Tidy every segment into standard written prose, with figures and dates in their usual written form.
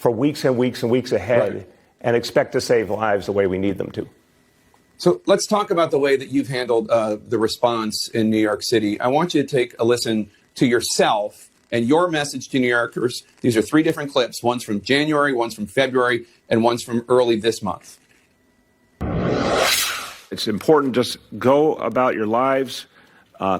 for weeks and weeks and weeks ahead and expect to save lives the way we need them to. So let's talk about the way that you've handled the response in New York City. I want you to take a listen to yourself and your message to New Yorkers. These are 3 different clips. One's from January, one's from February, and one's from early this month. It's important, just go about your lives,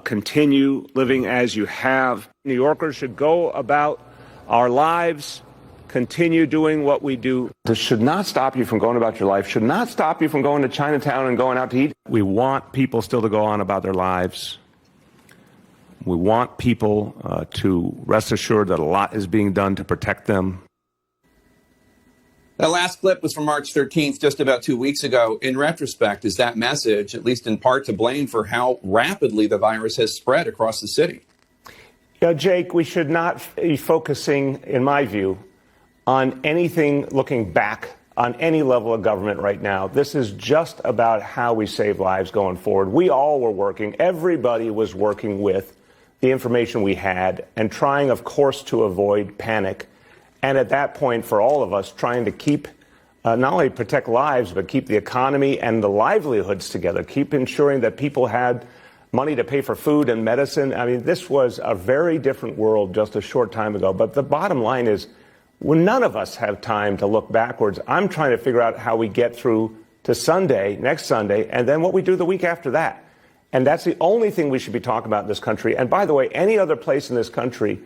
continue living as you have. New Yorkers should go about our lives, continue doing what we do. This should not stop you from going about your life, should not stop you from going to Chinatown and going out to eat. We want people still to go on about their lives. We want people to rest assured that a lot is being done to protect them. That last clip was from March 13th, just about 2 weeks ago. In retrospect, is that message, at least in part, to blame for how rapidly the virus has spread across the city? Jake, we should not be focusing, in my view, on anything looking back on any level of government right now. This is just about how we save lives going forward. We all were working. Everybody was working with the information we had and trying, of course, to avoid panic. And at that point, for all of us, trying to keep, not only protect lives, but keep the economy and the livelihoods together, keep ensuring that people had money to pay for food and medicine. I mean, this was a very different world just a short time ago. But the bottom line is, none of us have time to look backwards. I'm trying to figure out how we get through to Sunday, next Sunday, and then what we do the week after that. And that's the only thing we should be talking about in this country. And by the way, any other place in this country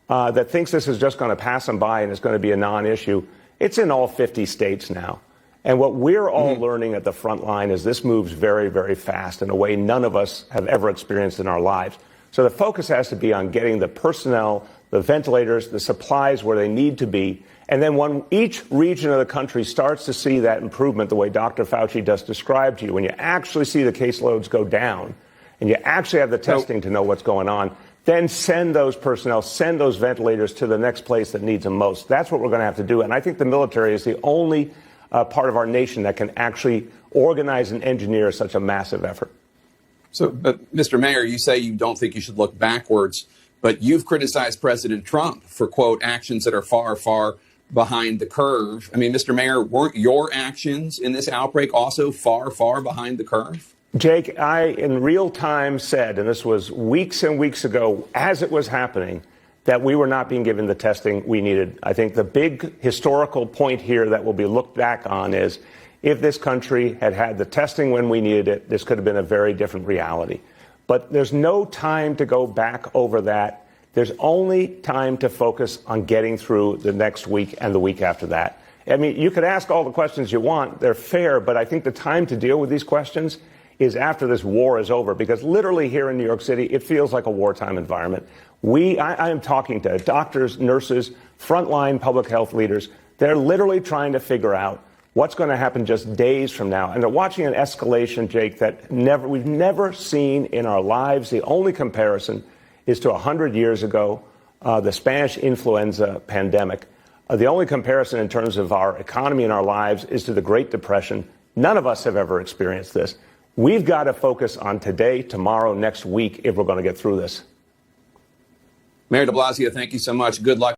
that thinks this is just going to pass them by and is going to be a non-issue, it's in all 50 states now. And what we're all learning at the front line is this moves very, very fast in a way none of us have ever experienced in our lives. So the focus has to be on getting the personnel, the ventilators, the supplies where they need to be. And then when each region of the country starts to see that improvement, the way Dr. Fauci just described to you, when you actually see the caseloads go down and you actually have the testing to know what's going on, then send those personnel, send those ventilators to the next place that needs them most. That's what we're going to have to do. And I think the military is the only part of our nation that can actually organize and engineer such a massive effort. So, Mr. Mayor, you say you don't think you should look backwards, but you've criticized President Trump for, quote, actions that are far, far behind the curve. I mean, Mr. Mayor, weren't your actions in this outbreak also far, far behind the curve? Jake, I in real time said, and this was weeks and weeks ago as it was happening, that we were not being given the testing we needed. I think the big historical point here that will be looked back on is if this country had had the testing when we needed it, this could have been a very different reality. But there's no time to go back over that. There's only time to focus on getting through the next week and the week after that. I mean, you could ask all the questions you want. They're fair, but I think the time to deal with these questions is after this war is over, because literally here in New York City, it feels like a wartime environment. I am talking to doctors, nurses, frontline public health leaders. They're literally trying to figure out what's going to happen just days from now. And they're watching an escalation, Jake, that we've never seen in our lives. The only comparison is to 100 years ago, the Spanish influenza pandemic. The only comparison in terms of our economy and our lives is to the Great Depression. None of us have ever experienced this. We've got to focus on today, tomorrow, next week if we're going to get through this. Mayor de Blasio, thank you so much. Good luck.